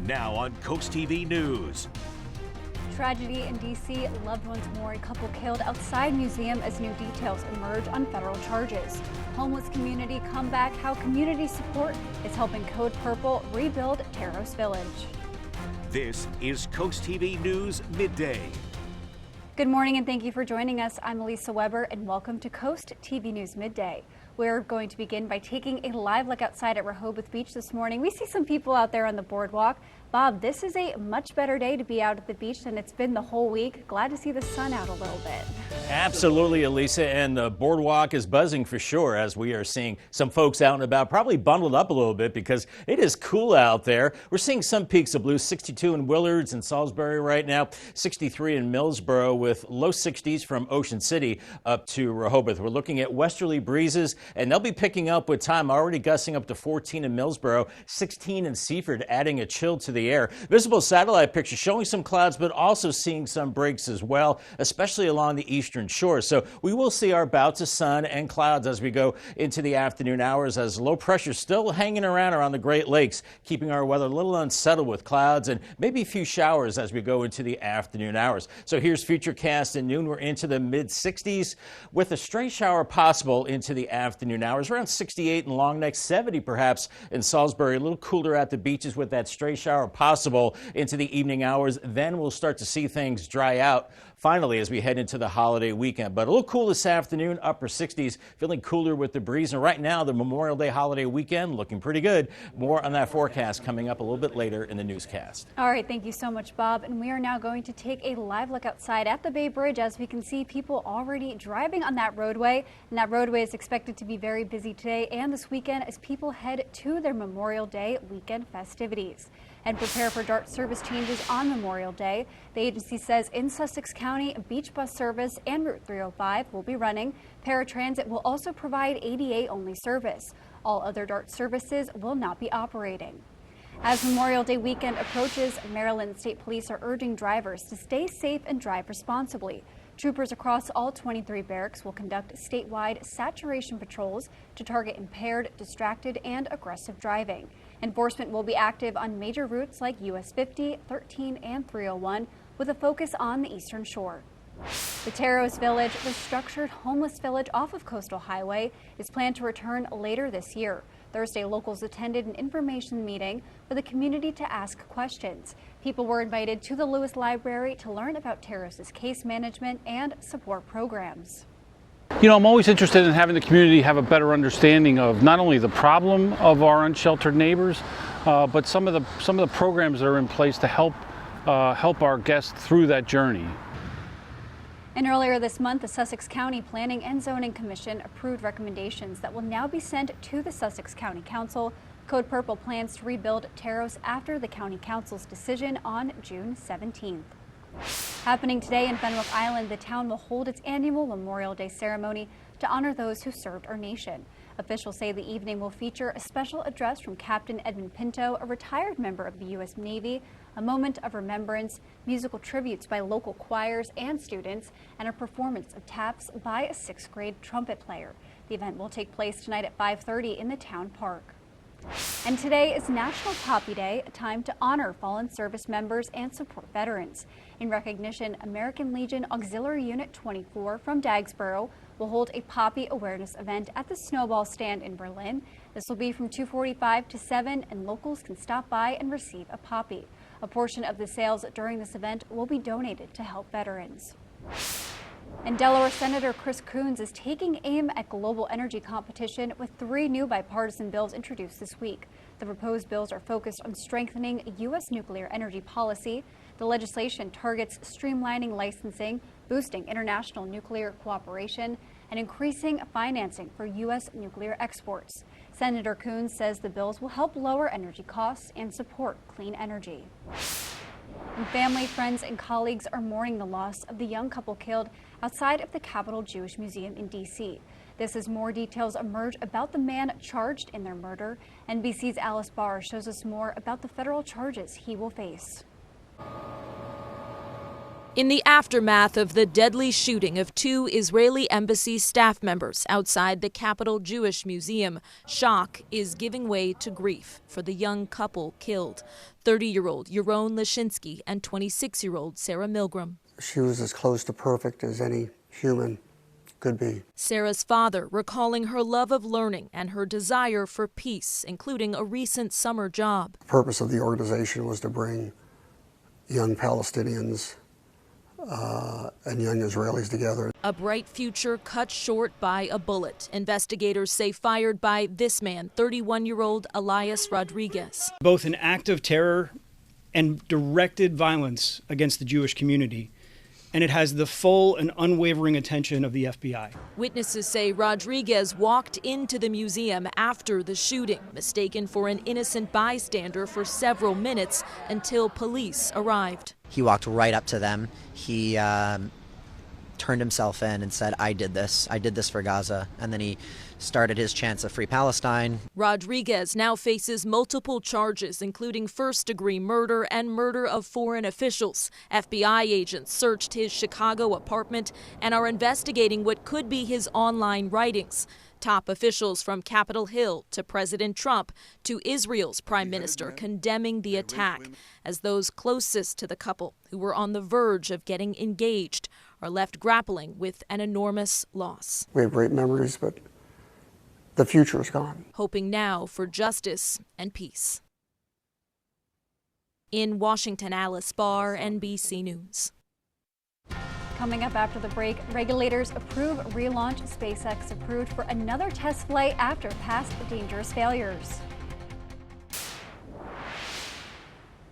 Now on CoastTV News. Tragedy in D.C. Loved ones mourn couple killed outside museum as new details emerge on federal charges. Homeless community comeback, how community support is helping Code Purple rebuild Terros Village. This is CoastTV News Midday. Good morning and thank you for joining us. I'm Elisa Weber and welcome to Coast TV News Midday. We're going to begin by taking a live look outside at Rehoboth Beach this morning. We see some people out there on the boardwalk. Bob, this is a much better day to be out at the beach than it's been the whole week. Glad to see the sun out a little bit. Absolutely, Elisa, and the boardwalk is buzzing for sure as we are seeing some folks out and about, probably bundled up a little bit because it is cool out there. We're seeing some peaks of blue, 62 in Willards and Salisbury right now, 63 in Millsboro with low 60s from Ocean City up to Rehoboth. We're looking at westerly breezes and they'll be picking up with time, already gusting up to 14 in Millsboro, 16 in Seaford, adding a chill to the air. Visible satellite picture showing some clouds, but also seeing some breaks as well, especially along the eastern shore. So we will see our bouts of sun and clouds as we go into the afternoon hours, as low pressure still hanging around the Great Lakes, keeping our weather a little unsettled with clouds and maybe a few showers as we go into the afternoon hours. So here's Futurecast at noon. We're into the mid 60s with a stray shower possible into the afternoon hours, around 68 in Long Neck, 70 perhaps in Salisbury. A little cooler at the beaches with that stray shower possible into the evening hours. Then we'll start to see things dry out finally as we head into the holiday weekend. But a little cool this afternoon, upper 60s, feeling cooler with the breeze. And right now, the Memorial Day holiday weekend looking pretty good. More on that forecast coming up a little bit later in the newscast. All right, thank you so much, Bob. And we are now going to take a live look outside at the Bay Bridge as we can see people already driving on that roadway. And that roadway is expected to be very busy today and this weekend as people head to their Memorial Day weekend festivities. And prepare for DART service changes on Memorial Day. The agency says in Sussex County, beach bus service and Route 305 will be running. Paratransit will also provide ADA-only service. All other DART services will not be operating. As Memorial Day weekend approaches, Maryland State Police are urging drivers to stay safe and drive responsibly. Troopers across all 23 barracks will conduct statewide saturation patrols to target impaired, distracted, and aggressive driving. Enforcement will be active on major routes like US 50, 13, and 301 with a focus on the eastern shore. The Terros Village, the structured homeless village off of Coastal Highway, is planned to return later this year. Thursday, locals attended an information meeting for the community to ask questions. People were invited to the Lewis Library to learn about Terros' case management and support programs. You know, I'm always interested in having the community have a better understanding of not only the problem of our unsheltered neighbors, but some of the programs that are in place to help our guests through that journey. And earlier this month, the Sussex County Planning and Zoning Commission approved recommendations that will now be sent to the Sussex County Council. Code Purple plans to rebuild Terros after the County Council's decision on June 17th. Happening today in Fenwick Island, the town will hold its annual Memorial Day ceremony to honor those who served our nation. Officials say the evening will feature a special address from Captain Edmund Pinto, a retired member of the U.S. Navy, a moment of remembrance, musical tributes by local choirs and students, and a performance of taps by a 6th grade trumpet player. The event will take place tonight at 5:30 in the town park. And today is National Poppy Day, a time to honor fallen service members and support veterans. In recognition, American Legion Auxiliary Unit 24 from Dagsboro will hold a poppy awareness event at the Snowball Stand in Berlin. This will be from 2:45 to 7, and locals can stop by and receive a poppy. A portion of the sales during this event will be donated to help veterans. And Delaware Senator Chris Coons is taking aim at global energy competition with 3 new bipartisan bills introduced this week. The proposed bills are focused on strengthening U.S. nuclear energy policy. The legislation targets streamlining licensing, boosting international nuclear cooperation, and increasing financing for U.S. nuclear exports. Senator Coons says the bills will help lower energy costs and support clean energy. And family, friends, and colleagues are mourning the loss of the young couple killed outside of the Capitol Jewish Museum in D.C. This as more details emerge about the man charged in their murder. NBC's Alice Barr shows us more about the federal charges he will face. In the aftermath of the deadly shooting of 2 Israeli embassy staff members outside the Capitol Jewish Museum, shock is giving way to grief for the young couple killed, 30-year-old Yaron Lashinsky and 26-year-old Sarah Milgram. She was as close to perfect as any human could be. Sarah's father recalling her love of learning and her desire for peace, including a recent summer job. The purpose of the organization was to bring young Palestinians and young Israelis together. A bright future cut short by a bullet. Investigators say fired by this man, 31-year-old Elias Rodriguez. Both an act of terror and directed violence against the Jewish community, and it has the full and unwavering attention of the FBI. Witnesses say Rodriguez walked into the museum after the shooting, mistaken for an innocent bystander for several minutes until police arrived. He walked right up to them. He turned himself in and said, I did this for Gaza. And then he started his chants of free Palestine. Rodriguez now faces multiple charges, including first-degree murder and murder of foreign officials. FBI agents searched his Chicago apartment and are investigating what could be his online writings. Top officials from Capitol Hill to President Trump to Israel's prime minister condemning the attack, as those closest to the couple, who were on the verge of getting engaged, are left grappling with an enormous loss. We have great memories, but the future is gone. Hoping now for justice and peace. In Washington, Alice Barr, NBC News. Coming up after the break, regulators approve relaunch. SpaceX approved for another test flight after past dangerous failures.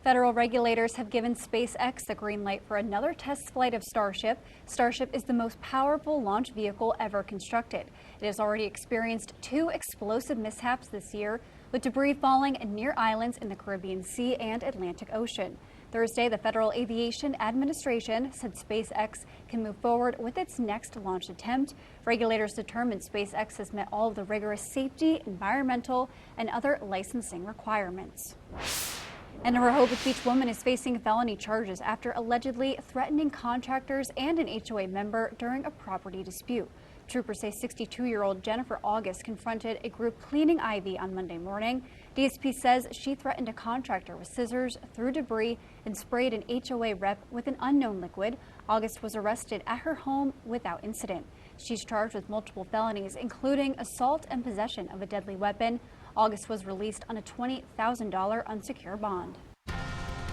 Federal regulators have given SpaceX the green light for another test flight of Starship. Starship is the most powerful launch vehicle ever constructed. It has already experienced 2 explosive mishaps this year, with debris falling near islands in the Caribbean Sea and Atlantic Ocean. Thursday, the Federal Aviation Administration said SpaceX can move forward with its next launch attempt. Regulators determined SpaceX has met all of the rigorous safety, environmental, and other licensing requirements. And a Rehoboth Beach woman is facing felony charges after allegedly threatening contractors and an HOA member during a property dispute. Troopers say 62-year-old Jennifer August confronted a group cleaning ivy on Monday morning. DSP says she threatened a contractor with scissors, threw debris, and sprayed an HOA rep with an unknown liquid. August was arrested at her home without incident. She's charged with multiple felonies, including assault and possession of a deadly weapon. August was released on a $20,000 unsecured bond.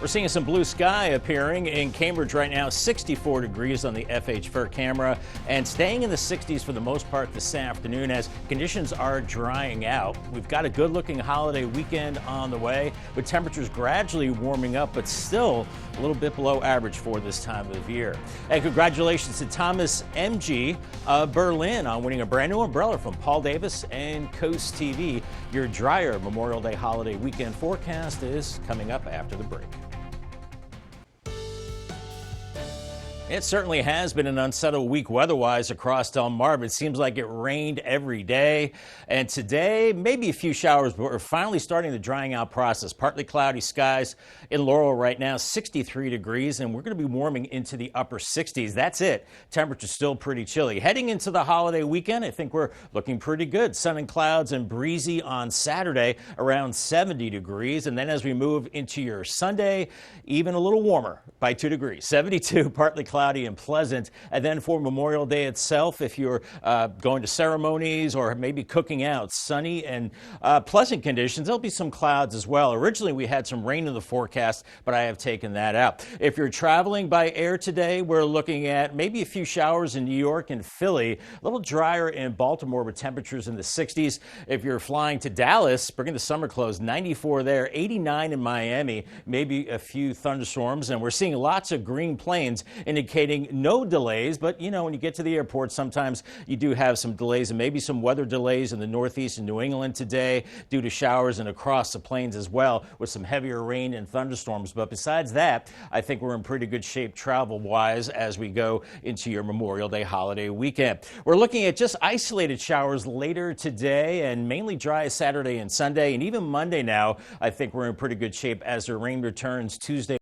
We're seeing some blue sky appearing in Cambridge right now, 64 degrees on the FH4 camera, and staying in the 60s for the most part this afternoon as conditions are drying out. We've got a good-looking holiday weekend on the way, with temperatures gradually warming up, but still a little bit below average for this time of year. And congratulations to Thomas M.G. of Berlin on winning a brand new umbrella from Paul Davis and Coast TV. Your drier Memorial Day holiday weekend forecast is coming up after the break. It certainly has been an unsettled week weather-wise across Delmarva. It seems like it rained every day. And today, maybe a few showers, but we're finally starting the drying out process. Partly cloudy skies in Laurel right now, 63 degrees, and we're going to be warming into the upper 60s. That's it. Temperature's still pretty chilly. Heading into the holiday weekend, I think we're looking pretty good. Sun and clouds and breezy on Saturday, around 70 degrees. And then as we move into your Sunday, even a little warmer by 2 degrees. 72, partly cloudy and pleasant. And then for Memorial Day itself, if you're going to ceremonies or maybe cooking out, sunny and pleasant conditions. There'll be some clouds as well. Originally, we had some rain in the forecast, but I have taken that out. If you're traveling by air today, we're looking at maybe a few showers in New York and Philly, a little drier in Baltimore with temperatures in the 60s. If you're flying to Dallas, bringing the summer clothes, 94 there, 89 in Miami, maybe a few thunderstorms, and we're seeing lots of green plains indicating no delays. But you know, when you get to the airport, sometimes you do have some delays and maybe some weather delays in the Northeast and New England today due to showers and across the plains as well with some heavier rain and thunderstorms. But besides that, I think we're in pretty good shape travel-wise as we go into your Memorial Day holiday weekend. We're looking at just isolated showers later today and mainly dry Saturday and Sunday, and even Monday now. I think we're in pretty good shape as the rain returns Tuesday.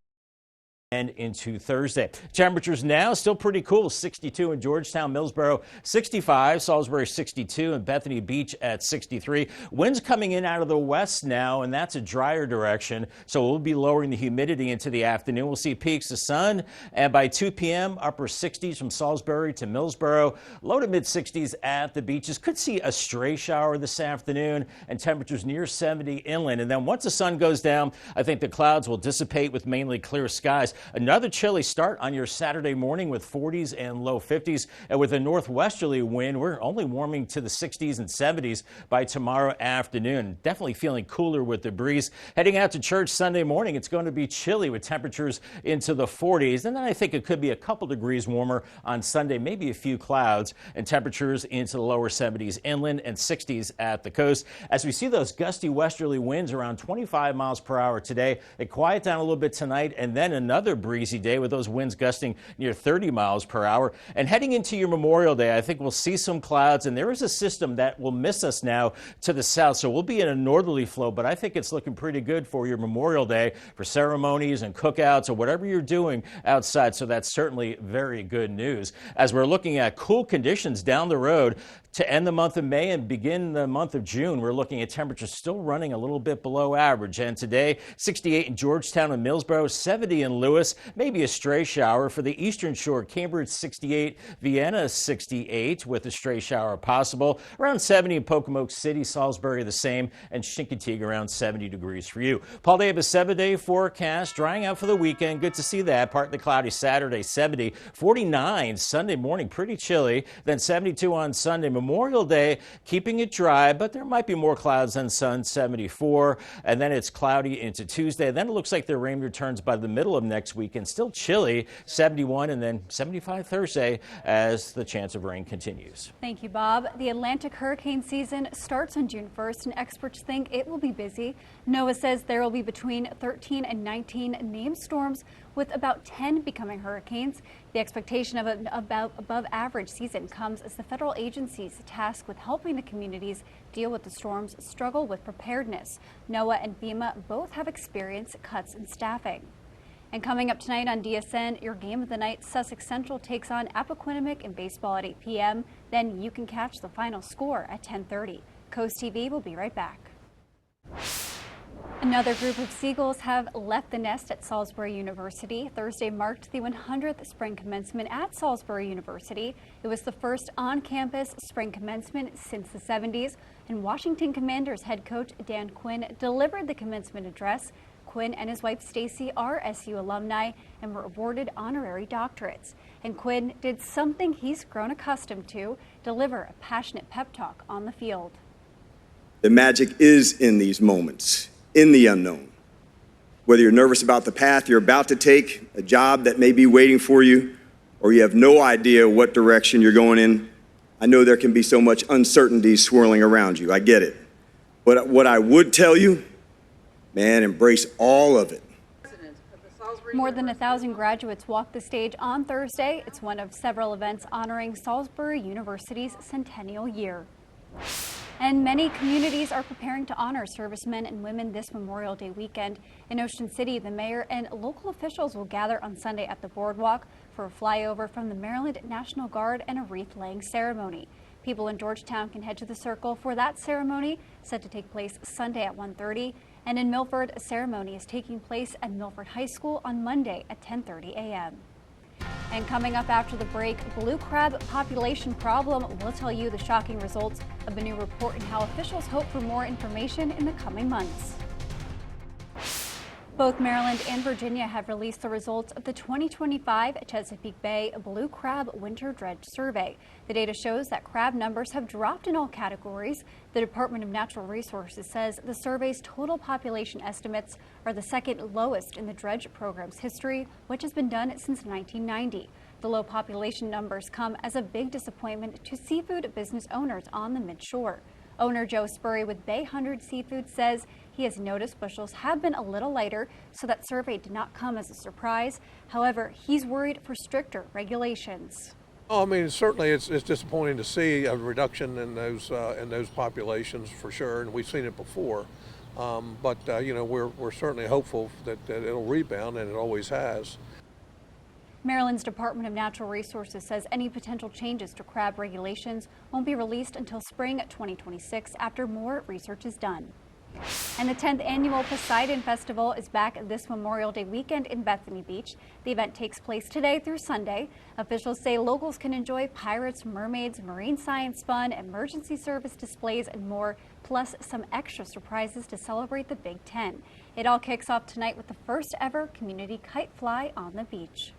and into Thursday. Temperatures now still pretty cool. 62 in Georgetown, Millsboro 65, Salisbury 62, and Bethany Beach at 63. Winds coming in out of the west now, and that's a drier direction, so we'll be lowering the humidity into the afternoon. We'll see peaks of sun, and by 2 p.m., upper 60s from Salisbury to Millsboro, low to mid 60s at the beaches. Could see a stray shower this afternoon, and temperatures near 70 inland. And then once the sun goes down, I think the clouds will dissipate with mainly clear skies. Another chilly start on your Saturday morning with 40s and low 50s. And with a northwesterly wind, we're only warming to the 60s and 70s by tomorrow afternoon. Definitely feeling cooler with the breeze. Heading out to church Sunday morning, it's going to be chilly with temperatures into the 40s. And then I think it could be a couple degrees warmer on Sunday, maybe a few clouds, and temperatures into the lower 70s inland and 60s at the coast. As we see those gusty westerly winds around 25 miles per hour today, they quiet down a little bit tonight, and then another breezy day with those winds gusting near 30 miles per hour. And heading into your Memorial Day, I think we'll see some clouds, and there is a system that will miss us now to the south, so we'll be in a northerly flow, but I think it's looking pretty good for your Memorial Day for ceremonies and cookouts or whatever you're doing outside, so that's certainly very good news. As we're looking at cool conditions down the road, to end the month of May and begin the month of June, we're looking at temperatures still running a little bit below average. And today, 68 in Georgetown and Millsboro, 70 in Lewis, maybe a stray shower. For the Eastern Shore, Cambridge 68, Vienna 68 with a stray shower possible. Around 70 in Pocomoke City, Salisbury the same, and Chincoteague around 70 degrees for you. Paul Davis 7-day forecast, drying out for the weekend. Good to see that. Partly cloudy Saturday, 70, 49 Sunday morning, pretty chilly. Then 72 on Sunday. Memorial Day, keeping it dry, but there might be more clouds than sun, 74. And then it's cloudy into Tuesday. Then it looks like the rain returns by the middle of next week and still chilly, 71, and then 75 Thursday as the chance of rain continues. Thank you, Bob. The Atlantic hurricane season starts on June 1st, and experts think it will be busy. NOAA says there will be between 13 and 19 named storms, with about 10 becoming hurricanes. The expectation of an above average season comes as the federal agencies tasked with helping the communities deal with the storms struggle with preparedness. NOAA and FEMA both have experienced cuts in staffing. And coming up tonight on DSN, your game of the night, Sussex Central takes on Appoquinimink in baseball at 8 p.m. Then you can catch the final score at 10:30. CoastTV will be right back. Another group of seagulls have left the nest at Salisbury University. Thursday marked the 100th spring commencement at Salisbury University. It was the first on-campus spring commencement since the 70s, and Washington Commanders head coach Dan Quinn delivered the commencement address. Quinn and his wife Stacy are SU alumni and were awarded honorary doctorates. And Quinn did something he's grown accustomed to, deliver a passionate pep talk on the field. The magic is in these moments, in the unknown. Whether you're nervous about the path you're about to take, a job that may be waiting for you, or you have no idea what direction you're going in, I know there can be so much uncertainty swirling around you. I get it. But what I would tell you, man, embrace all of it. More than 1,000 graduates walked the stage on Thursday. It's one of several events honoring Salisbury University's centennial year. And many communities are preparing to honor servicemen and women this Memorial Day weekend. In Ocean City, the mayor and local officials will gather on Sunday at the boardwalk for a flyover from the Maryland National Guard and a wreath-laying ceremony. People in Georgetown can head to the circle for that ceremony, set to take place Sunday at 1:30. And in Milford, a ceremony is taking place at Milford High School on Monday at 10:30 a.m. And coming up after the break, blue crab population problem. We'll tell you the shocking results of a new report and how officials hope for more information in the coming months. Both Maryland and Virginia have released the results of the 2025 Chesapeake Bay Blue Crab Winter Dredge Survey. The data shows that crab numbers have dropped in all categories. The Department of Natural Resources says the survey's total population estimates are the second lowest in the dredge program's history, which has been done since 1990. The low population numbers come as a big disappointment to seafood business owners on the midshore. Owner Joe Spurry with Bay 100 Seafood says he has noticed bushels have been a little lighter, so that survey did not come as a surprise. However, he's worried for stricter regulations. Oh, I mean, certainly it's disappointing to see a reduction in those populations for sure, and we've seen it before. But you know, we're certainly hopeful that it'll rebound, and it always has. Maryland's Department of Natural Resources says any potential changes to crab regulations won't be released until spring 2026 after more research is done. And the 10th annual Poseidon Festival is back this Memorial Day weekend in Bethany Beach. The event takes place today through Sunday. Officials say locals can enjoy pirates, mermaids, marine science fun, emergency service displays, and more, plus some extra surprises to celebrate the Big Ten. It all kicks off tonight with the first ever community kite fly on the beach.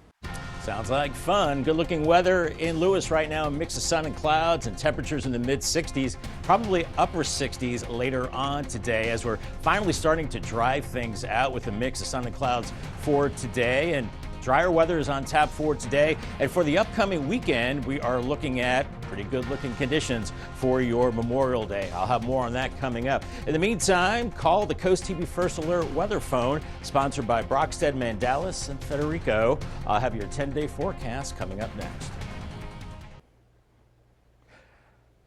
Sounds like fun. Good looking weather in Lewis right now. A mix of sun and clouds and temperatures in the mid 60s, probably upper 60s later on today as we're finally starting to dry things out with a mix of sun and clouds for today. And drier weather is on tap for today. And for the upcoming weekend, we are looking at pretty good looking conditions for your Memorial Day. I'll have more on that coming up. In the meantime, call the Coast TV First Alert weather phone, sponsored by Brockstead, Mandalis, and Federico. I'll have your 10-day forecast coming up next.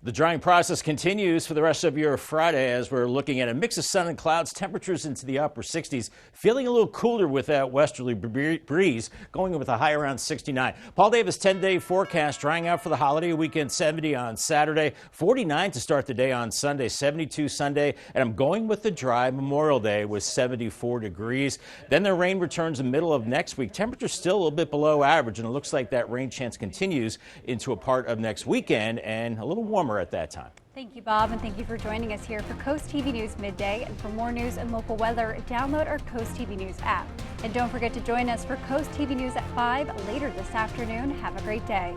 The drying process continues for the rest of your Friday as we're looking at a mix of sun and clouds, temperatures into the upper 60s, feeling a little cooler with that westerly breeze, going with a high around 69. Paul Davis 10-day forecast, drying out for the holiday weekend, 70 on Saturday, 49 to start the day on Sunday, 72 Sunday, and I'm going with the dry Memorial Day with 74 degrees. Then the rain returns in the middle of next week. Temperatures still a little bit below average, and it looks like that rain chance continues into a part of next weekend and a little warmer at that time. Thank you, Bob, and thank you for joining us here for Coast TV News Midday. And for more news and local weather, download our Coast TV News app. And don't forget to join us for Coast TV News at 5 later this afternoon. Have a great day.